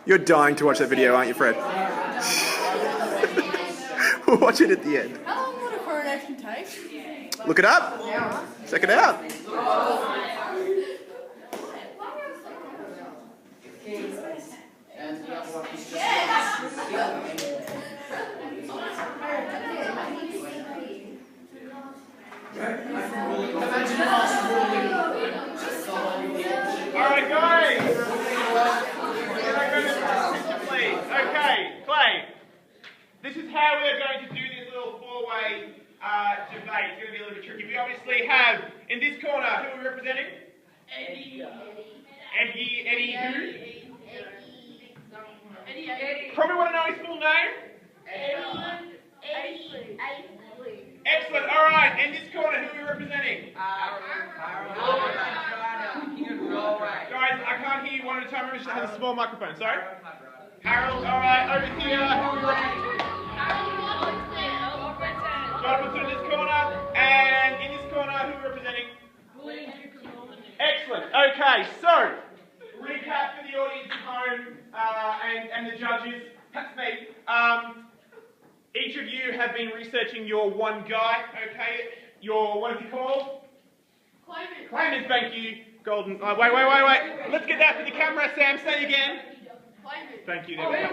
You're dying to watch that video, aren't you, Fred? We'll watch it at the end. How long would a coronation take? Look it up. Check it out. Alright guys! Okay, Clay. This is how we're going to do this little four-way debate. It's going to be a little bit tricky. We obviously have, in this corner, who are we representing? Eddie who? Eddie. Probably want to know his full name? Eddie. Excellent. Alright, in this corner, who are we representing? Guys, I can't hear you one at a time. Remember, has a small microphone. Sorry? Harold. Alright, over here. Who are we representing? Jonathan's in this corner. And in this corner, who are we representing? Excellent. Okay, so, recap for the audience at home and the judges. That's me. Each of you have been researching your one guy, okay? Your, what is he called? Claimants. Claimants, thank you. Golden. Oh, wait. Let's get that for the camera, Sam. Say it again. Claimants. Thank you. Win.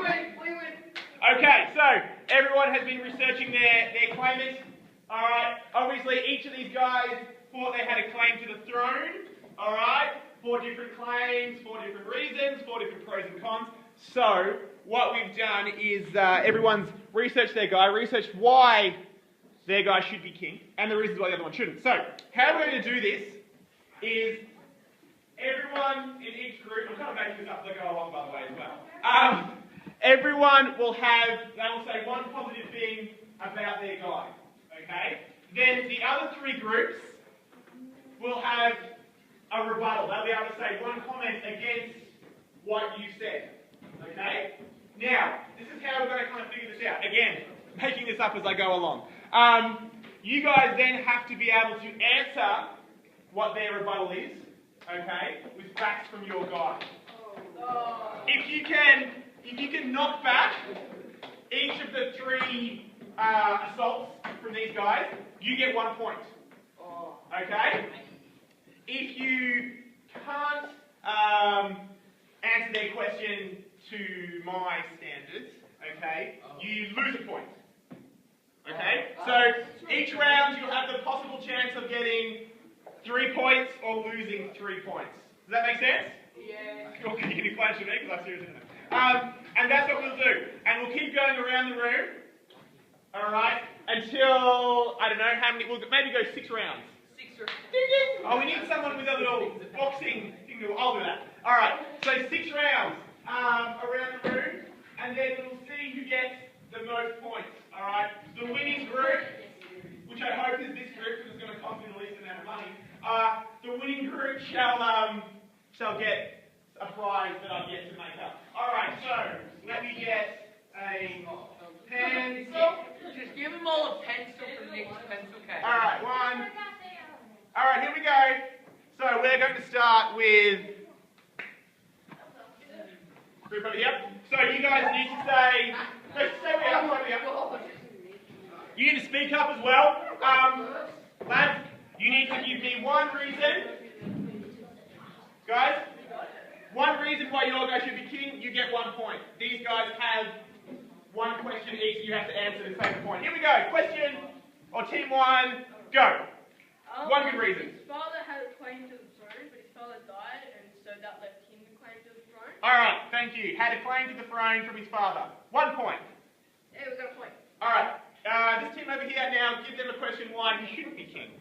Okay, so everyone has been researching their claimants. Alright, obviously each of these guys thought they had a claim to the throne. Alright, 4 different claims, 4 different reasons, 4 different pros and cons. So, what we've done is everyone's researched their guy, researched why their guy should be king, and the reasons why the other one shouldn't. So, how we're going to do this is everyone in each group, I'm kind of making this up as I go along by the way as well. Everyone will they will say one positive thing about their guy. Okay? Then the other 3 groups will have a rebuttal. They'll be able to say one comment against what you said. Okay? Now, this is how we're going to kind of figure this out. Again, making this up as I go along. You guys then have to be able to answer what their rebuttal is, okay, with facts from your guy. If you can knock back each of the 3 assaults from these guys, you get 1 point. Okay? If you can't answer their question to my standards, okay, you lose a point. Okay? So each round you'll have the possible chance of getting 3 points or losing 3 points. Does that make sense? Yeah. Cool. You can explain to me because I seriously don't know. And that's what we'll do. And we'll keep going around the room. Alright? Until, I don't know how many, we'll maybe go 6 rounds. 6 rounds. Ding ding! Oh, we need someone with a little boxing thing. I'll do that. Alright, so 6 rounds around the room. And then we'll see who gets the most points. Alright? The winning group, which I hope is this group because it's going to cost me the least amount of money. The winning group shall get a prize that I get to make up. Alright, so let me get a pen. Just give them all a pencil for the next pencil case. Alright, 1. Alright, here we go. So we're going to start with group over here. So you guys need to say you need to speak up as well. Lads, you need to give me 1 reason. Guys, 1 reason why your guy should be king, you get 1 point. These guys have 1 question each, you have to answer the same point. Here we go. Question, or team 1, go. 1 good reason. His father had a claim to the throne, but his father died, and so that left him the claim to the throne. Alright, thank you. Had a claim to the throne from his father. 1 point. Yeah, we got a point. Alright, this team over here now, give them a question why he shouldn't be king.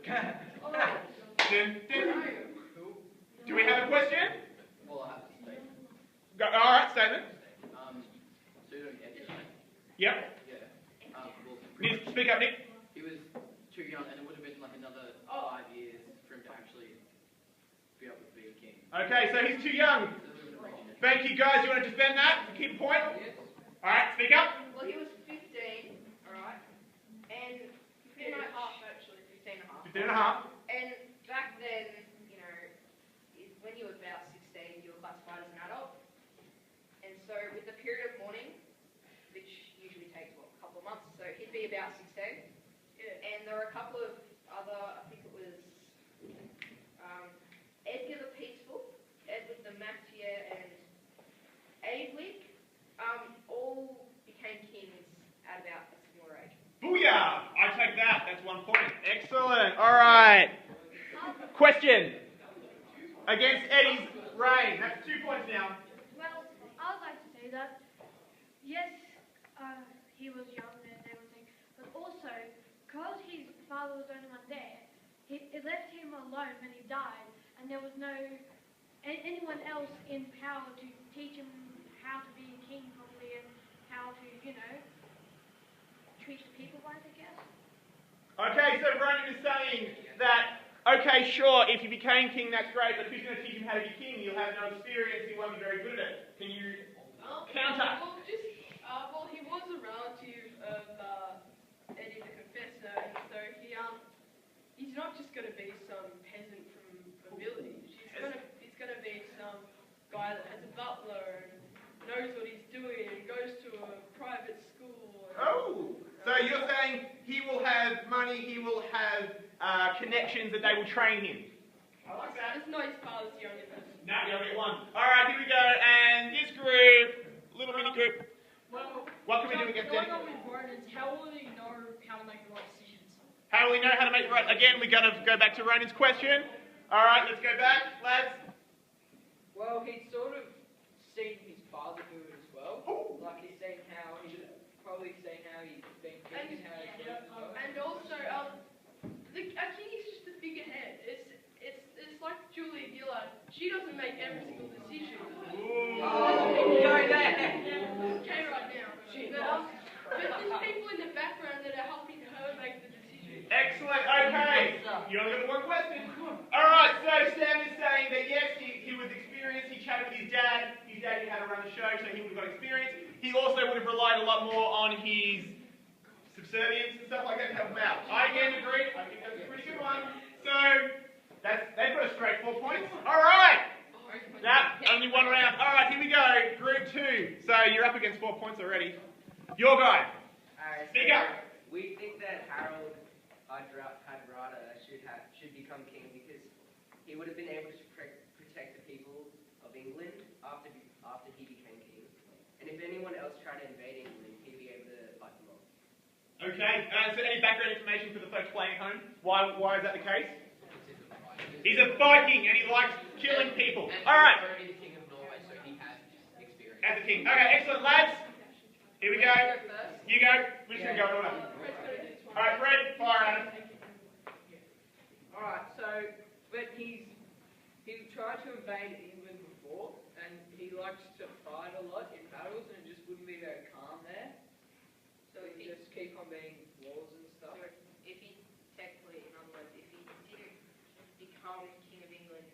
Dun, dun. Do we have a question? Well, I have a statement. Alright, statement. So you don't get it, right? Yep. Yeah. Well, Need to speak up, Nick. he was too young, and it would have been like another 5 years for him to actually be able to be a king. Okay, so he's too young. Thank you, guys. You want to defend that? Keep a point? Alright, speak up. Well, he was 15, alright? And 15 and a half, actually. 15 and a half. 15 and a half. And back then, you know, when you were about 16, you were classified as an adult. And so with the period of mourning, which usually takes, what, a couple of months, so he'd be about 16. Yeah. And there were a couple of other, I think it was Edgar the Peaceful, Edward the Mathieu, and Aedwig, all became kings at about a similar age. Booyah! I take that. That's 1 point. Excellent. All right. Question. Against Eddie's reign. That's 2 points now. Well, I would like to say that, yes, he was young and everything, but also, because his father was the only one there, it left him alone when he died, and there was no anyone else in power to teach him how to be a king properly and how to, you know, treat the people right, I guess. Okay, so Ronan is saying that, okay, sure, if he became king, that's great, but if he's going to teach him how to be king, he'll have no experience, he won't be very good at it. Can you counter? Well, he was a relative of Eddie the Confessor, and so he's not just going to be some peasant from a village. He's going to be some guy that has a butler and knows what he's doing and goes to a private school. Oh, so you're saying he will have money, he will have connections that they will train him. I like that. It's not his father's the only person. No, you only get one. All right, here we go. And this group, little mini group. What can we do against Eddie? Going on with Ronan's, how will he know how to make the right decisions? How will we know how to make the right? Again, we're going to go back to Ronan's question. All right, let's go back, lads. Well, he'd sort of seen his father do it as well. Ooh. Like he's seen how he's probably seen how he's been king and how he's done it as well. And also, I think he's just a figurehead. It's like Julia Gillard. She doesn't make every single decision. Ooh. Go there. Okay, right now. But there's people in the background that are helping her make the decision. Excellent, okay. You only got one question. All right, so Sam is saying that yes, he was experienced, he chatted with his dad knew how to run the show, so he would have got experience. He also would have relied a lot more on his subservience and stuff like that to help him out. I again agree, I think that's a pretty good one. So, they've got a straight 4 points. All right. That, only one round. All right, here we go, group 2. So you're up against 4 points already. Your guy. Speak up. We think that Harold Hardrada should become king because he would have been able to protect the people of England after he became king. And if anyone else tried to invade England, he'd be able to fight them off. Okay, so any background information for the folks playing at home? Why is that the case? He's a Viking and he likes killing people. All right. He's the king of Norway, so he has experience. As a king. Okay, excellent, lads. Here we go. You go. We're just going to go in order. All right, Fred, fire at him. Alright, so, but he tried to invade England before, and he likes to fight a lot in battles, and it just wouldn't be very calm there. So he just keep on being wars and stuff. So if he technically, in other words, if he didn't become king of England,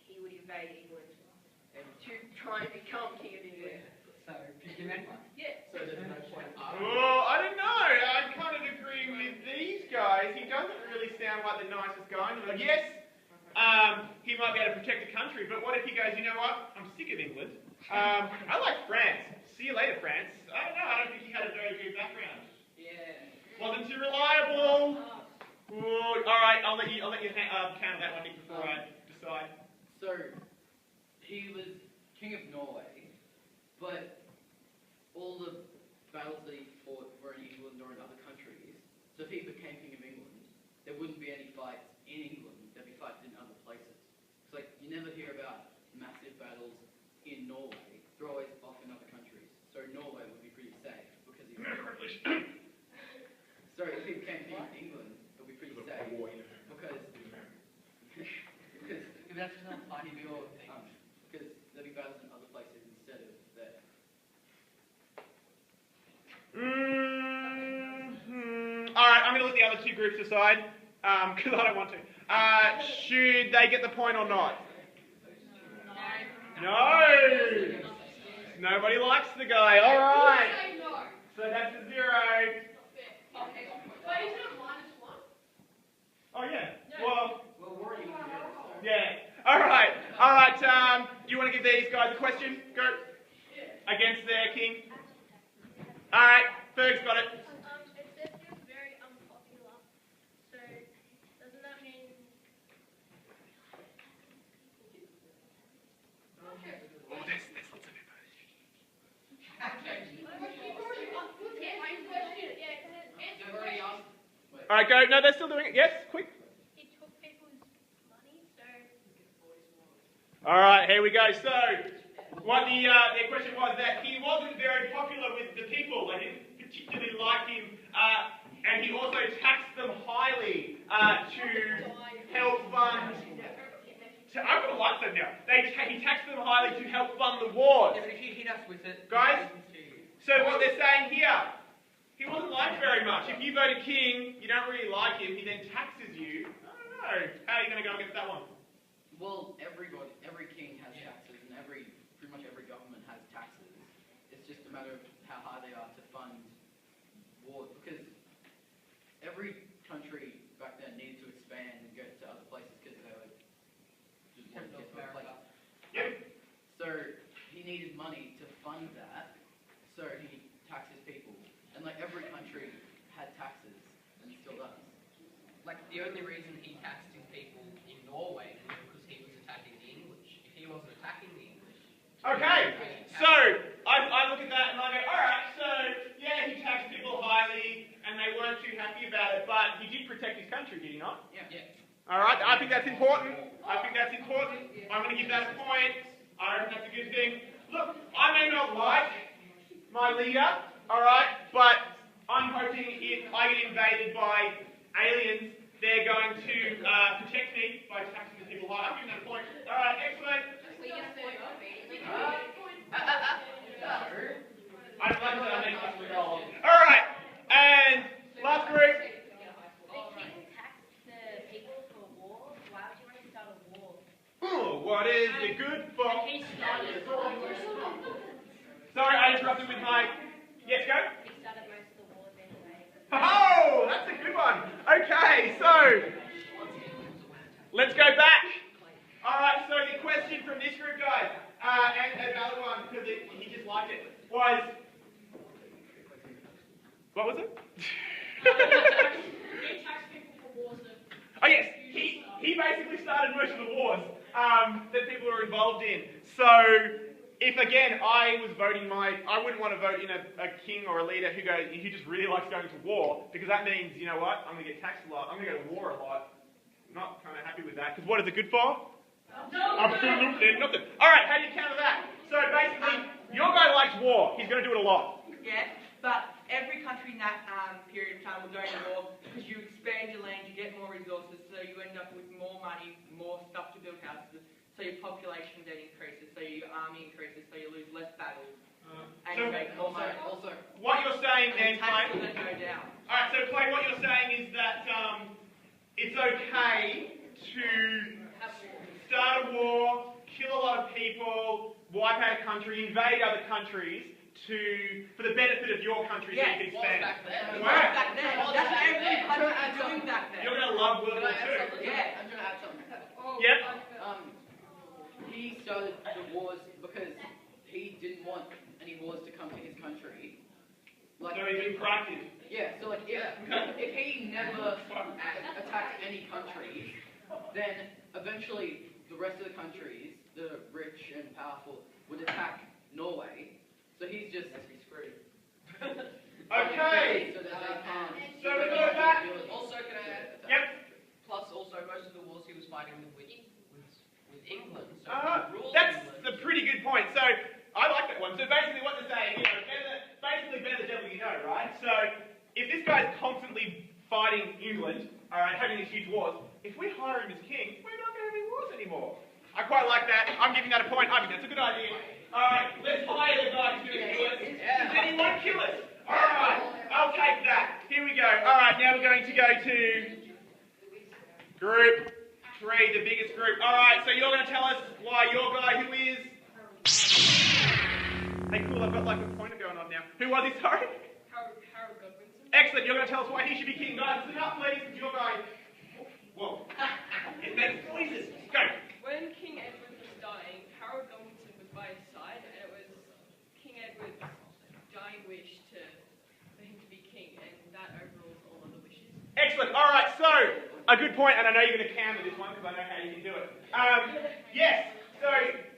he would invade England and to try and become king of England. So, you meant one? Yeah. So there's no point. Oh, I don't know. I kind of agree with these guys. He doesn't really sound like the nicest guy. Like, yes, he might be able to protect the country, but what if he goes, you know what? I'm sick of England. I like France. See you later, France. I don't know. I don't think he had a very good background. Yeah. Wasn't too reliable. Ooh, all right, I'll let you counter that one Nick, before I decide. So, he was king of Norway, but all the battles that he fought were in England or in other countries. So if he became king of England, there wouldn't be any fights in England. There'd be fights in other places. It's like you never hear about massive battles in Norway. They're always off in other countries. So Norway would be pretty safe because he's very privileged. So if he became king of England, it would be pretty safe because if that's not fight, he'd be all because there'd be battles in other places instead of there. Alright, I'm going to let the other two groups decide, because I don't want to. Should they get the point or not? No! Nobody likes the guy, alright! that's a 0. But isn't it -1? Oh yeah. Well, Well, we're already on zero, so. yeah. All right. All right. Do you want to give these guys a question? Go. Against their king. All right. Ferg's got it. It says he was very unpopular. So doesn't that mean? They've already asked. All right. Go. No, they're still doing it. Yes. Quick. He took people's money. So All right. Here we go. So, what their question was that he wasn't very popular with the people. They didn't particularly like him, and he also taxed them highly to help fund. I'm gonna like them now. He taxed them highly to help fund the wars. Yeah, but if you hit us with it, Guys? we can see you. So what they're saying here, he wasn't liked very much. If you vote a king, you don't really like him. He then taxes you. I don't know. How are you gonna go against that one? Well, every king has taxes, and pretty much every government has taxes. It's just a matter of how hard they are to fund wars, because every country back then needed to expand and go to other places because they were just wanting to get to other places. Yep. So he needed money to fund that, so he taxes people, and like every country had taxes and still does. Like, the only reason he taxed his people in Norway was because he was attacking the English. If he wasn't attacking the English... Okay. So I look at that and I go, all right. So yeah, he taxed people highly, and they weren't too happy about it. But he did protect his country, did he not? Yeah. All right. I think that's important. I'm going to give that a point. I reckon that's a good thing. Look, I may not like my leader, all right, but I'm hoping if I get invaded by aliens, they're going to protect me by taxing the people high. I'm giving that a point. All right, excellent. I don't like that. I make us roll. All right, and last group. Oh, what is the good for? Sorry, I interrupted with my... Yes, go. Oh, that's a good one. Okay, so let's go back. All right, so the question from this group, guys, and another one because he just liked it, was what was it? Oh yes, he basically started most of the wars that people were involved in. So if again I was voting I wouldn't want to vote in a king or a leader who just really likes going to war, because that means, you know what, I'm going to get taxed a lot, I'm going to go to war a lot. I'm not kind of happy with that, because what is it good for? Absolutely nothing. All right, how do you counter that? So basically, your guy likes war. He's going to do it a lot. Yeah, but every country in that period of time will go to war because you expand your land, you get more resources, so you end up with more money, more stuff to build houses, so your population then increases, so your army increases, so you lose less battles, and so you make more money. Also, what you're saying then, taxes Clay... then go down. All right, so Clay, what you're saying is that it's okay to start a war, kill a lot of people, wipe out a country, invade other countries for the benefit of your country, so you can expand. back then. Right. Back then, that's every country doing back then. You're going to love World War II. Yeah. I'm going to add something. Yep. He started the wars because he didn't want any wars to come to his country. So he's been proactive. Yeah, so like if he never attacked any countries, then eventually the rest of the countries, the rich and powerful, would attack Norway. So he's just screwed. Okay. So that they can't. So we go back. Also, can I add? Yep. Plus, also, most of the wars he was fighting with England. So That's a pretty good point. So I like that one. So basically what they're saying, better the devil you know, right? So if this guy's constantly fighting England, all right, having these huge wars, if we hire him as king, we're not going to have any wars anymore. I quite like that. I'm giving that a point. I think that's a good idea. All right, let's hire the guy who's going to kill us. Because then he won't kill us. All right, I'll take that. Here we go. All right, now we're going to go to group 3, the biggest group. All right, so you're going to tell us why your guy, who is... Hey, cool, I've got like a pointer going on now. Who was he, sorry? Excellent. You're going to tell us why he should be king. Guys, listen up, please. Your guy. Whoa. It makes noises. Go. When King Edward was dying, Harold Donaldson was by his side, and it was King Edward's dying wish for him to be king, and that overrules all other wishes. Excellent. All right. So, a good point, and I know you're going to counter this one because I know how you can do it. Yes. So,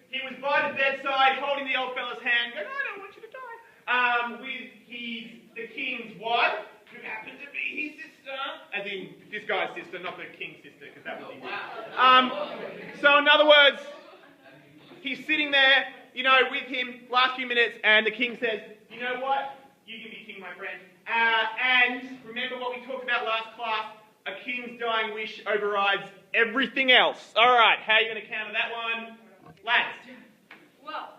he was by the bedside, holding the old fella's hand, going, I don't want you to die. With the king's wife, who happened to be his sister, as in this guy's sister, not the king's sister, because that was easy. So in other words, he's sitting there, you know, with him last few minutes, and the king says, you know what? You can be king, my friend. And remember what we talked about last class, a king's dying wish overrides everything else. All right, how are you going to counter that one? Lads. Well,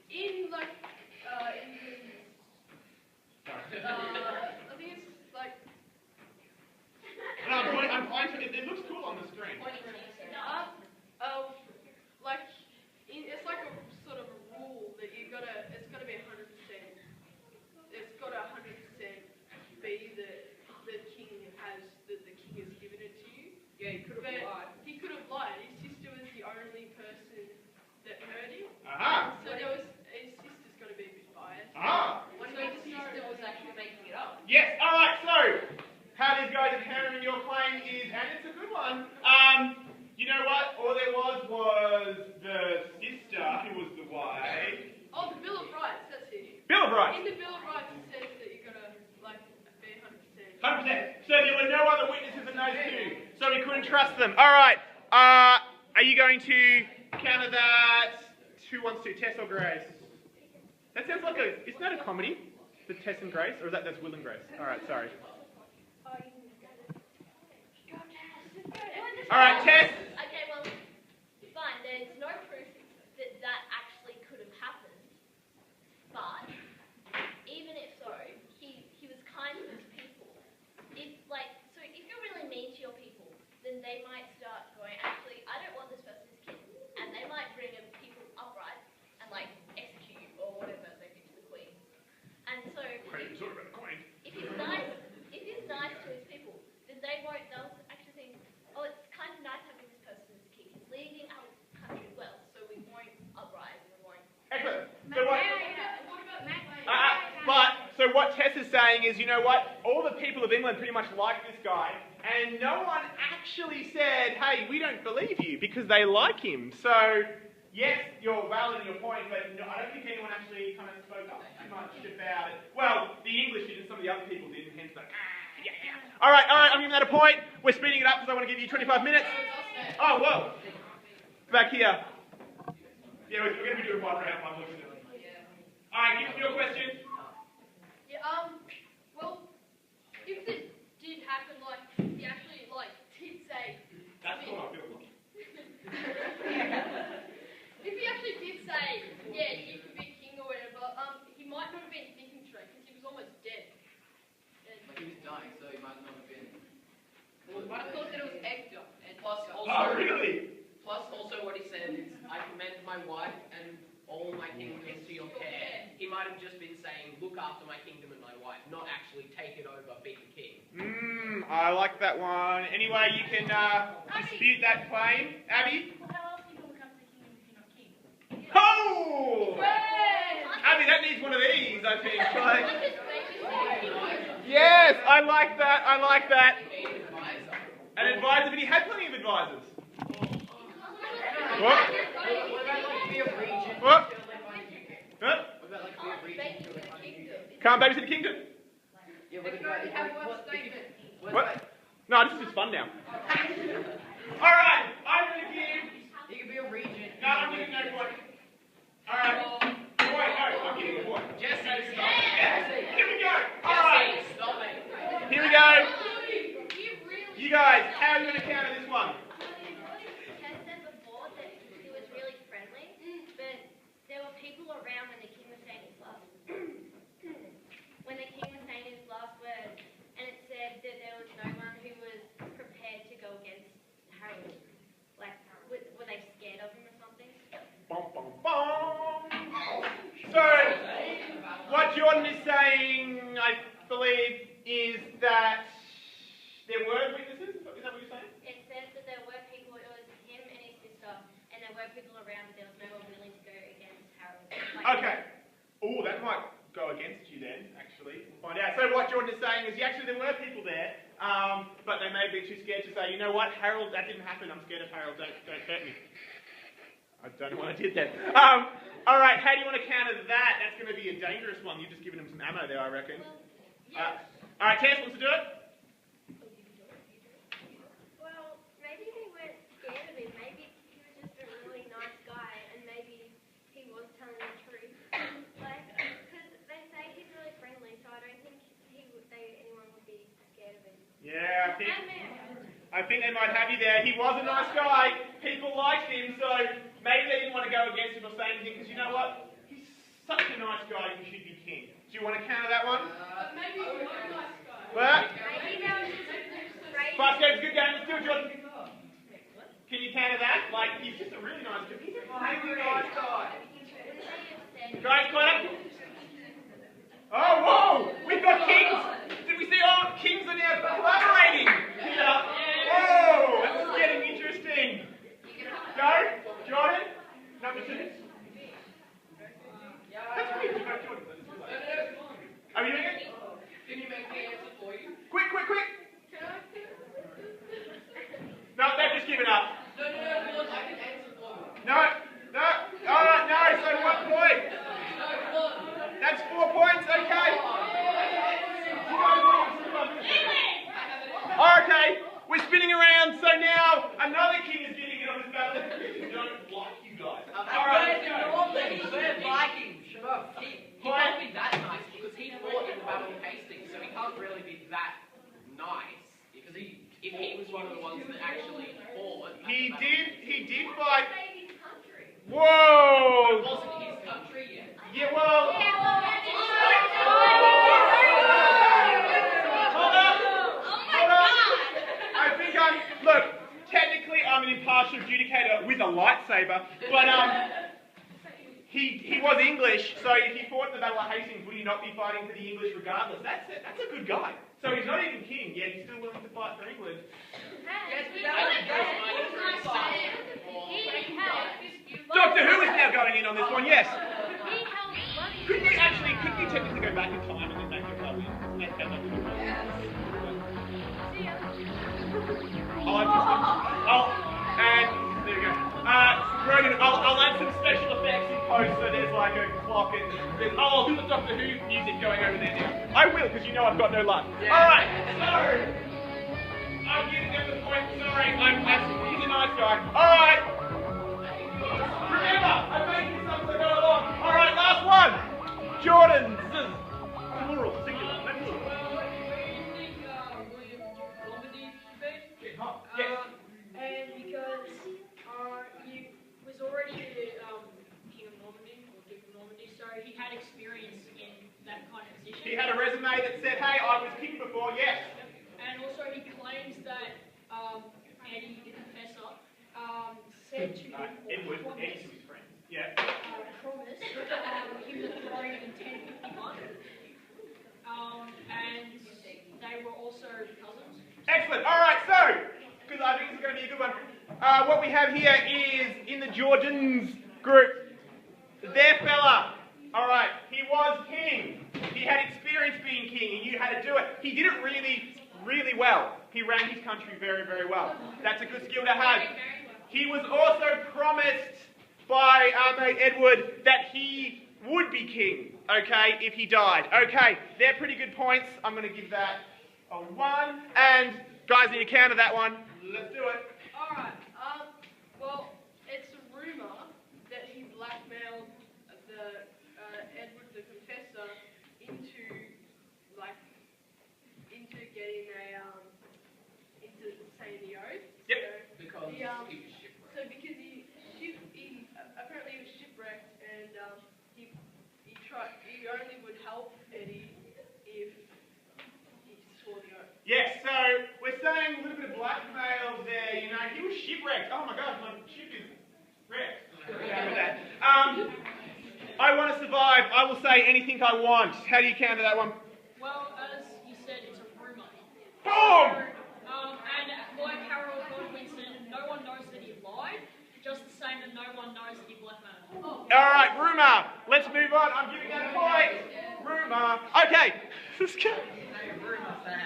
in like, I think it's like. I'm pointing. It looks cool on the screen. Like, it's like a sort of a rule that it's gotta be 100%. It's gotta 100% be the king has given it to you. Yeah, he could have lied. He could have lied. His sister was the only person that heard him. Aha. So his sister's gotta be a bit biased. Ah. What if his sister was actually making it up? Yes. All right. So, how these guys are countering your claim is, and it's a good one. You know what? All there was the sister who was the wife. Oh, the Bill of Rights. That's it. Bill of Rights. In the Bill of Rights, it says that you gotta like be 100%. 100%. So there were no other witnesses than those two, so we couldn't trust them. All right. Are you going to counter that? Who wants to? Tess or Grace? That sounds like isn't that a comedy? The Tess and Grace, or that's Will and Grace? All right. Sorry. All right, Tess. Okay, well, fine. There's no proof that actually could have happened. But even if so, he was kind to his people. If you're really mean to your people, then they might start going, actually, I don't want this person as king, and they might bring people upright and execute you or whatever they do to the queen. And so if he's nice to his people, then they'll actually think, oh, it's kind of nice having this person as king. He's leading our country well, so we won't uprise and we won't. Excellent. So what Tess is saying is, you know what? All the people of England pretty much like this guy, and no one actually said, hey, we don't believe you, because they like him. So, yes, you're valid in your point, but no, I don't think anyone actually kind of spoke up too much about it. Well, the English did, and some of the other people did, and hence yeah. All right, I'm giving that a point. We're speeding it up because I want to give you 25 minutes. Oh, whoa. Back here. Yeah, we're going to be doing one round. All right, give me your question. Yeah, well, if it did happen, he actually, did say... That's what I feel like. If he actually did say, yeah, you could be king or whatever, he might not have been thinking straight, because he was almost dead. He was dying, so he might not have been. I thought that it was Hector. And plus, also, Oh, really? Plus, also, what he said is, I commend my wife and all my kingdom to your care. He might have just been saying, look after my kingdom and my wife, not actually take it over, be the king. I like that one. Anyway, you can dispute that claim. Abby? Well, how else are you going to look after the king if you're not king? Oh! Abby, that needs one of these, I think. Yes, I like that. An advisor, but he had plenty of advisors. What? What about be a regent? What? Huh? What about be a regent to a kingdom? Can't babysit the kingdom. Yeah, what about What? No, this is just fun now. Alright, I'm going to give... He could be a regent. No, I'm going to give no point. Alright. Boy, no, I'm giving a point. Jesse, Yeah. Here we go. Jesse, Alright. stop it. Here we go. You guys, how are you going to counter this one? Ken said before that he was really friendly, but there were people around when the king was saying his last words, and it said that there was no one who was prepared to go against Harold. Were they scared of him or something? Bum, bum, bum. So, what Jordan is saying, I believe, is that there were witnesses? Is that what you're saying? It says that there were people, it was him and his sister, and there were people around, but there was no one willing to go against Harold. Okay. Oh, that might go against you then, actually. We'll find out. So what Jordan is saying is, actually there were people there, but they may be too scared to say, you know what, Harold, that didn't happen. I'm scared of Harold. Don't hurt me. I don't know what I did then. All right, how do you want to counter that? That's going to be a dangerous one. You've just given him some ammo there, I reckon. Yes. All right, Tess wants to do it? Well, maybe they weren't scared of him. Maybe he was just a really nice guy, and maybe he was telling the truth. Like, because they say he's really friendly, so I don't think anyone would be scared of him. Yeah, I think they might have you there. He was a nice guy. People liked him, so maybe they didn't want to go against him or say anything, because you know what? He's such a nice guy, he should be king. Do you want to counter that one? Maybe he was a nice guy. What? Maybe that was just a Fast game's a good game. Let's do it, Jordan. Can you counter that? Like, he's just a really nice guy. He's a really nice guy. Guys, clap. Oh, whoa! We've got kings. Did we see all kings are now collaborating here? Whoa! This is getting interesting. Go, Jordan. Number 2. That's weird. You go, Jordan. Are we doing it? Can you make the answer for you? Quick! No, they've just given up. No, I can answer for you. No. All right, no. So 1 point. That's 4 points. Okay. Okay. We're spinning around. So now another king is getting in on this battle. I don't like you guys. All right. We're Vikings. He can't be that nice because he fought in the Battle of Hastings, so he can't really be that nice because if he was one of the ones that actually fought. He did fight. Whoa! It wasn't his country yet. Yeah, well. Hold up. I think look, technically I'm an impartial adjudicator with a lightsaber, but he was English, so if he fought in the Battle of Hastings, would he not be fighting for the English regardless? That's a good guy. So he's not even king, yet he's still willing to fight for England. Doctor Who is now going in on this one, yes. Couldn't you technically go back in time and then make it lovely? And there you go. Rogan, I'll add some special effects in post, so there's like a clock and I'll do the Doctor Who music going over there now. I will, because you know I've got no luck. Yeah. Alright, so I'm giving them the point, sorry, he's a nice guy. Alright. Remember, I'm making this up as I go along. Alright, last one. Jordan's. Plural, singular, no plural. Yes. And because he was already the King of Normandy, or Duke of Normandy, so he had experience in that kind of position. He had a resume that said, hey, I was king before, yes. And also he claims that Eddie, the confessor, said to him, Edward, Eddie's his friend. Yeah. promised him the throne in 1051. And they were also cousins. Excellent. All right, so, because I think this is going to be a good one. What we have here is, in the Georgians group, their fella. All right, he was king. He had experience being king. He knew how to do it. He did it really, really well. He ran his country very, very well. That's a good skill to have. He was also promised by our mate Edward that he would be king, okay, if he died. Okay, they're pretty good points. I'm going to give that a 1. And, guys, need to counter that one. Let's do it. Alright, well, it's a rumour that he blackmailed the Edward the Confessor into getting into saying the oath. Yep. Because he was shipwrecked. So because he apparently he was shipwrecked, and he only would help Eddie if he swore the oath. Yes, so we're saying a little bit of blackmail there, you know. He was shipwrecked. Oh my God, my ship is wrecked. I want to survive. I will say anything I want. How do you counter that one? Well, as he said, it's a Boom! And like Harold Godwin said, no one knows that he lied, just the same that no one knows that he blackmailed. Alright, Rumour. Let's move on. I'm giving that a point. Rumour. Okay.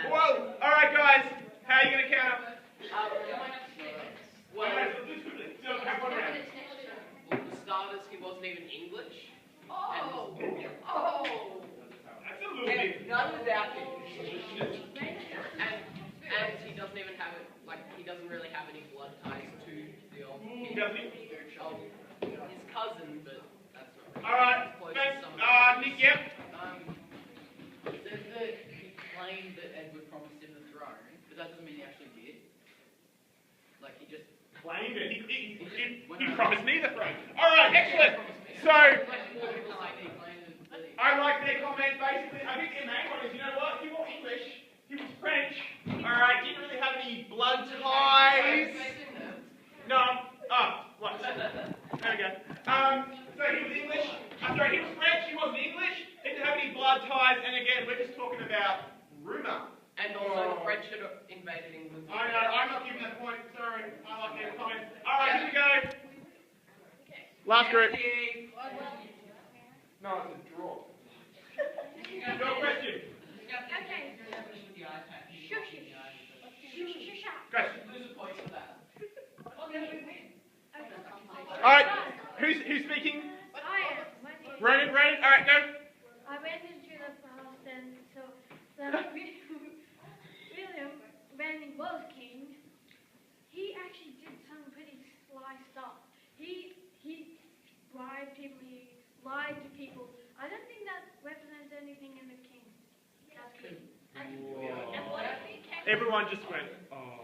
Whoa. Alright, guys. How are you going to count up? Well, Okay, so just quickly. So, have one round. for starters, he wasn't even English. Oh! That's a little bit. None of that. And he doesn't even have it, like, he doesn't really have any blood ties to the old king. Doesn't he? His cousin, but that's not really Alright. close Thanks. to some Nick, yep. It says that he claimed that Edward promised him the throne, but that doesn't mean he actually did. Like, he just... Claimed it. He promised me the throne. Alright, excellent. So, I like their comment. Basically, I think their main one is, you know what? He was English. He was French. Alright, didn't really have any blood ties. No. Oh, what? There we go. So he was English. I'm sorry, he was French. He wasn't English. Didn't have any blood ties. And again, we're just talking about rumour. And also, the French had invaded England. I know, I'm not giving that point. Sorry. I like their comments. Alright, here we go. Last group. No, it's a draw. Your question. Okay. Shush. Great. Lose a point for that. Alright, who's speaking? I am. My name is Ronan, alright, go. I went into the past and so William, when he was king, he actually did some pretty sly stuff. He bribed people, he lied to people. I don't think that represents anything in the king. That's good. And what if he came? Everyone just went, oh.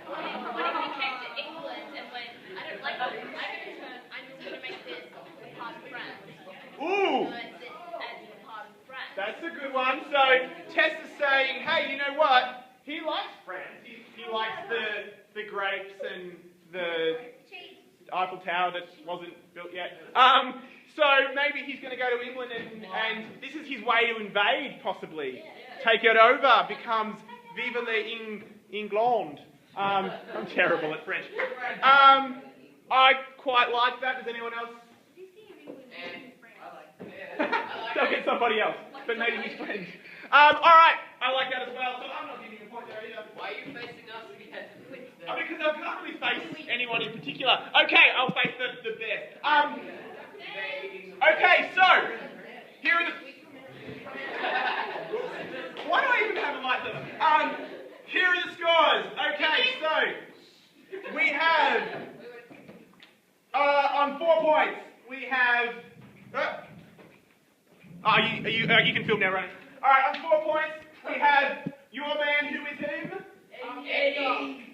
What if he came to England and went? I don't like. I'm just gonna make this part of France. Ooh! So it's as part of France. That's a good one. So, Tess is saying, hey, you know what? He likes France. He likes the grapes and the Eiffel Tower that wasn't built yet. So maybe he's going to go to England and this is his way to invade, possibly. Take it over, becomes Vive l'England. I'm terrible at French. I quite like that. Does anyone else? They'll get somebody else, but maybe his friends. Alright, I like that as well, so I'm not giving you a point there either. Why are you facing us again? Because I can't really face anyone in particular. Okay, I'll face the best. Okay, so, here are the... Why do I even have a light there? Here are the scores. Okay, so, we have... on 4 points, we have... you can film now, right? Alright, on 4 points, we have your man, who is whom?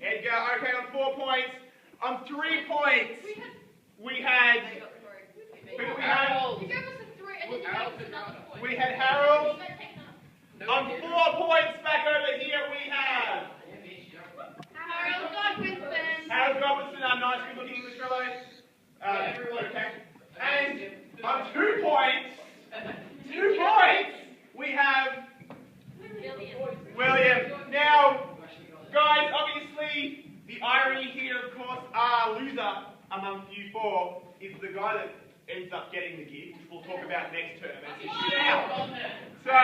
Edgar, okay, on 4 points. On 3 points, we had... Who do we have? You gave us a 3 and then you gave us another point. We had Harold. On 4 points back over here, we have... Harold Godwinson. Harold Godwinson, our nice good-looking English fellow. Okay. And on 2 points, we have... William. Now, guys, obviously, the irony here, of course, our loser amongst you 4 is the guy that ends up getting the gig, which we'll talk about next term. So,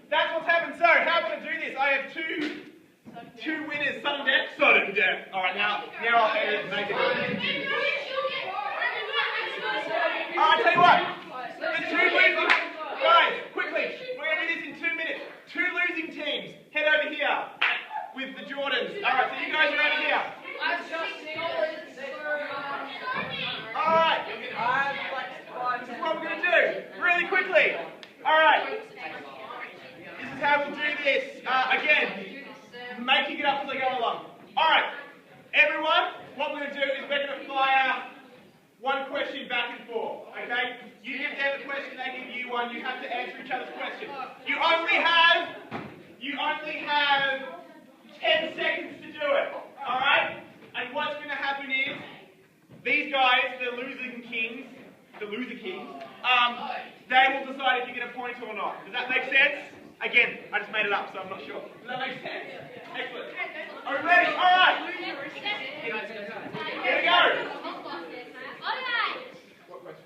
that's what's happened. So, how am I going to do this? I have two winners, sudden death. Alright, now I'll edit and make it. Alright, tell you what. The 2 losing... Guys, quickly, we're going to do this in 2 minutes. 2 losing teams, head over here with the Jordans. Alright, so you guys are over here. Alright. This is what we're going to do. Really quickly. Alright. This is how we'll do this. Again, making it up as I go along. Alright. Everyone, what we're going to do is we're going to fire one question back and forth. Okay? You give them a question, they give you one. You have to answer each other's question. You only have 10 seconds to do it. Alright? And what's going to happen is, these guys, the loser kings, they will decide if you get a point or not. Does that make sense? Again, I just made it up, so I'm not sure. Does that make sense? Excellent. Are we ready? All right. Here we go. What question?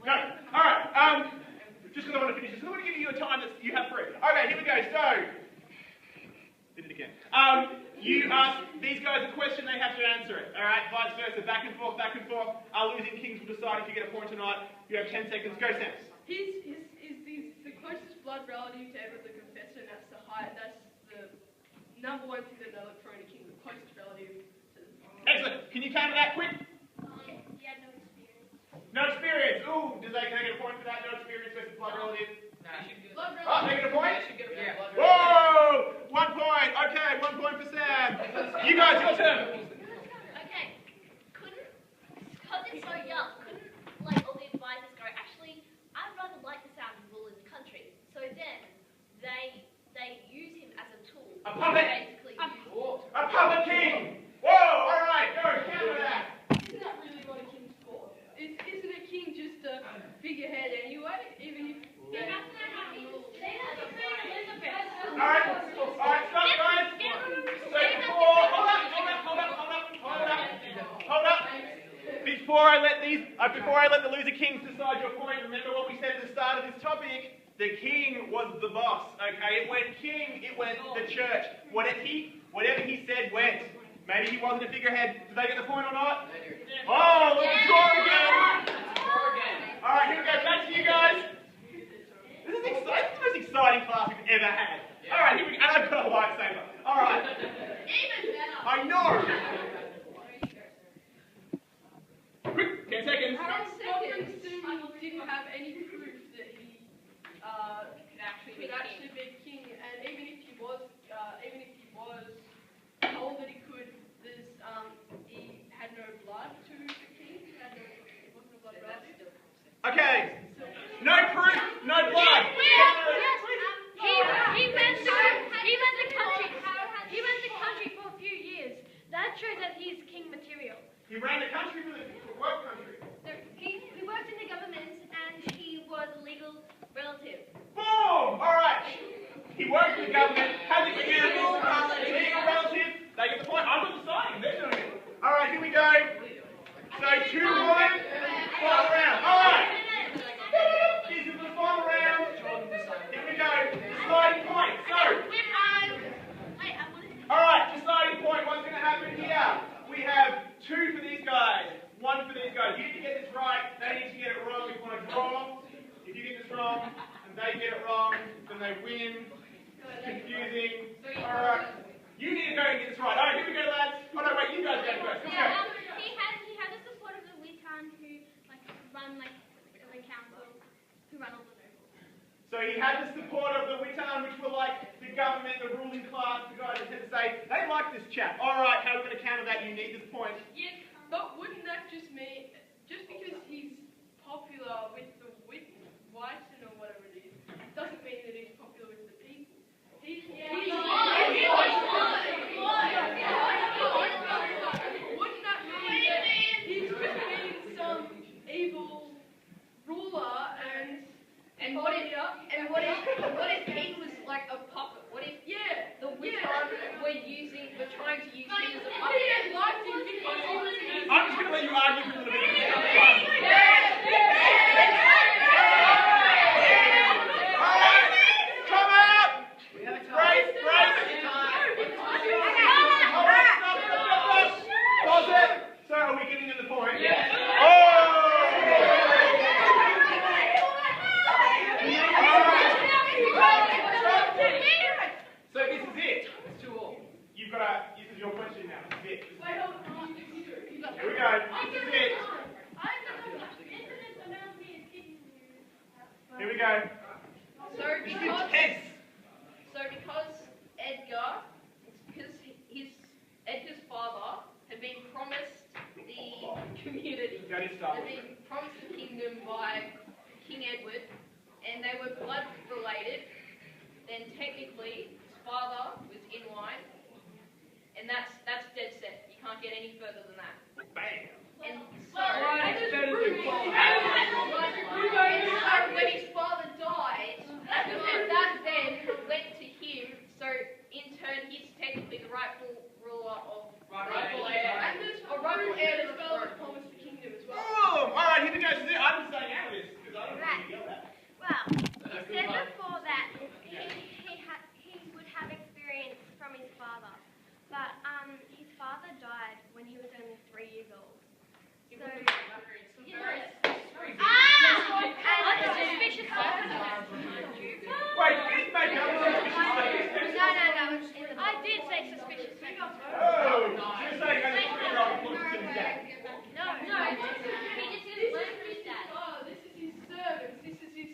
No. All right. Just because I want to finish this, I want to give you a time that you have free. Okay, here we go. So, did it again. You ask these guys a question, they have to answer it. All right, vice versa, back and forth, back and forth. Our losing kings will decide if you get a point or not. You have 10 seconds. Go, Sam. He's the closest blood relative to ever the confessor, and that's the number one thing that they look for in a king, the closest relative to the Excellent. Can you counter that quick? He had no experience. No experience. Ooh, can they get a point for that? No experience versus blood relative. blood Oh, relative. they get a point? Yeah. Whoa! 1 point. Okay, 1 point for Sam. You guys, your turn. Okay, because it's so young, couldn't like all the advisors go, actually, I'd rather like the sound of ruling the country. So then they use him as a tool. A puppet. Basically use A puppet king. Whoa! All right, go. Counter that. Isn't that really what a king's for? Isn't a king just a figurehead anyway? Even if they All right, stop, guys. So hold up. Before I let the loser kings decide your point, remember what we said at the start of this topic. The king was the boss. Okay, it went king. It went the church. Whatever he said went. Maybe he wasn't a figurehead. Did they get the point or not? Oh, look at draw again. All right, here we go. Back to you guys. This is exciting. This is the most exciting class we've ever had. All right, here we go. And I've got a lightsaber. All right. I know. Quick, 10 seconds. Scotland didn't have any proof that he could actually be king, and even if he was told that he could, he had no blood to be king. He wasn't a blood relative. Okay. No proof, no blood. He ran the country for a few years. That shows that he's king material. He ran the country for what country? So he worked in the government and he was a legal relative. Boom! All right. He worked in the government, has experience, legal relative. They get the point. I'm not deciding. They're doing it. All right, here we go. So 2-1, final round. All right. This is the final round. Here we go. Deciding point. So. All right, deciding point. What's going to happen here? We have 2 for these guys, 1 for these guys. You need to get this right. They need to get it wrong. If you want to draw, if you get this wrong and they get it wrong, then they win. Confusing. All right. You need to go and get this right. All right, here we go, lads. Oh no, wait, you guys go first. Let's go. He had the support of the Witan who run the council, who run all the nobles. So he had the support of the Witan, which were like the government, the ruling class, the guys that tend to say, they like this chap. All right, how are we going to counter that? You need this point. Yeah, but wouldn't that just mean, just because he's popular with the Witan or whatever it is, doesn't mean that he's popular with the people. Wouldn't that mean that he's being some evil ruler and what if he was like a puppet? What if the Witan were trying to use him as a puppet? I'm just going to let you argue for a little bit. So are we getting in the point? Yeah. So this is it. It's 2-all. You've got to. This is your question now. This is it. Here we go. This is it. Here we go. This is intense. Because Edgar's father had been promised the community, Go to start had with. been promised the kingdom by King Edward, and they were blood related, then technically his father was in line, and that's dead set. You can't get any further than that. Bam. And so when his father died, Well, he said before that he would have experience from his father, but his father died when he was only 3 years old. So, suspicious. Wait, he's made up suspicious. No. I did say suspicious. Oh, you're saying only 3-year-old looks to his dad. No. He just didn't learn from his dad. Oh, this is his servants. This is his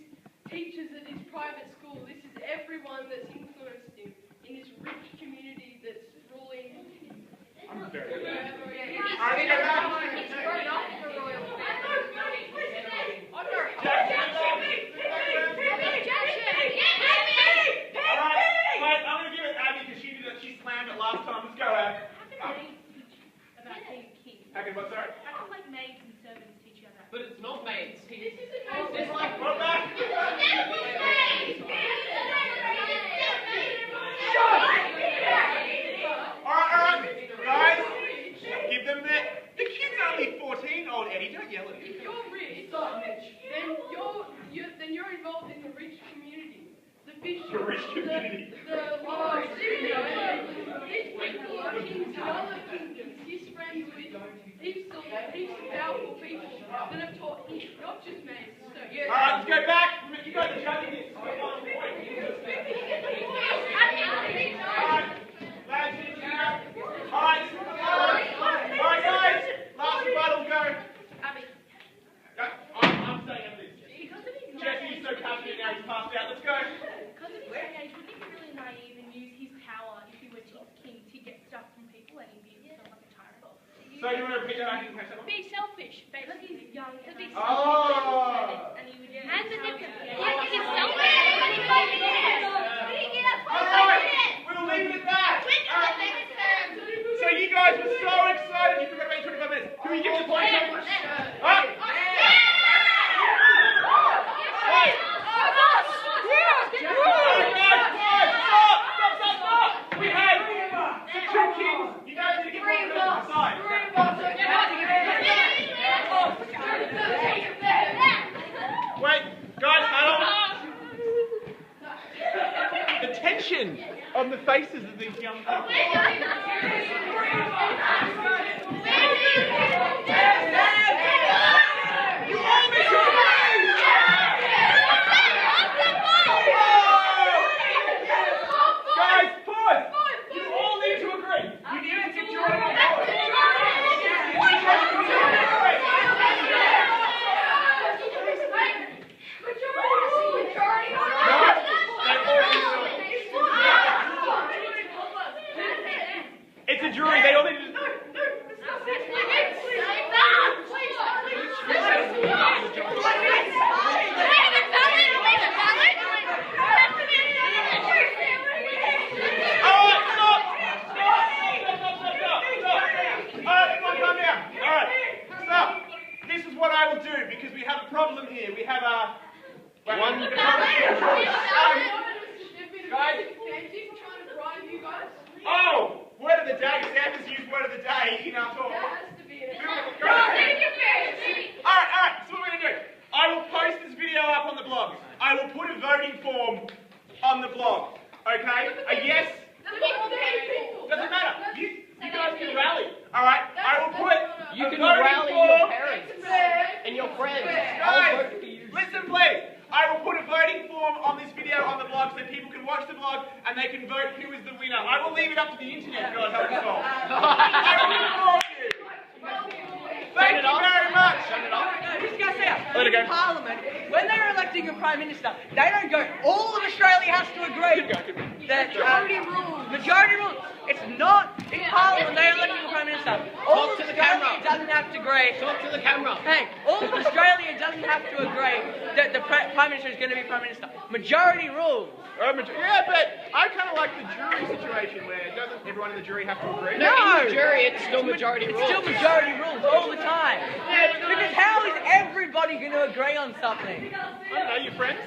teachers at his private school. This is everyone that's influenced him in this rich community that's ruling. I'm very good. He's grown up in the royal family. Alright, I'm going to give it Abby because she slammed it last time. Let's go, Abby. About being king. How can what, sorry? How come like maids and servants teach you that? But it's not maids. It's like, go back. Alright, guys, give them the kid's only 14, old Eddie, don't yell at him. If you're rich, then you're involved in the rich community. The bishops, The rich community. the lords, these people are kings in other kingdoms. He's friends with heaps of powerful people that have taught him, not just men. So, yeah. Alright, let's go back. You guys are judging this. Alright, guys. Last rebuttal, go. I'm saying this. Jesse's so passionate now, he's passed out. Let's go. Because of his young age, wouldn't he be really naive and use his power if he were king to get stuff from people and he'd be sort of like a tyrant? So you want to repeat that? I didn't catch that one. Be selfish, basically. He's young. To be Oh. And he would And the difference. Yeah, he's selfish. 25 minutes. We didn't get up 25 minutes. We'll leave it at that. So you guys were so excited you forgot about your 25 minutes. Can we give the point? Huh? Stop! We had 2 kings. You guys need to get more of them aside. Wait, guys, hold on. The tension on the faces of these young people. You all need to agree! Guys, pause! You all need to agree. You need to get your own board. It's a jury. They all need to. What I will do, because we have a problem here. We have a one. Oh, word of the day. Sam has used word of the day in our talk. Alright, so what we're going to do, I will post this video up on the blog. I will put a voting form on the blog. Okay? A yes? Doesn't matter. You guys can rally. Alright? I will put You a can voting rally form. your parents and your friends. I'll vote for you. Listen, please. I will put a voting form on this video on the blog so people can watch the blog and they can vote who is the winner. I will leave it up to the internet, God help us all. I will inform you. Thank you very much. Let it go. Parliament, when they're electing a Prime Minister, they don't go, all of Australia has to agree. Majority rules. Majority rules. It's not in Parliament they're electing a Prime Minister. All of Australia doesn't have to agree. Talk to the camera. Hey, all of Australia doesn't have to agree that the Prime Minister is going to be Prime Minister. Majority rules. Yeah, but I kind of like the jury situation where doesn't everyone in the jury have to agree? No. In the jury, it's still majority rules. It's still majority rules all the time. Because how is everybody going to agree on something? I don't know, your friends?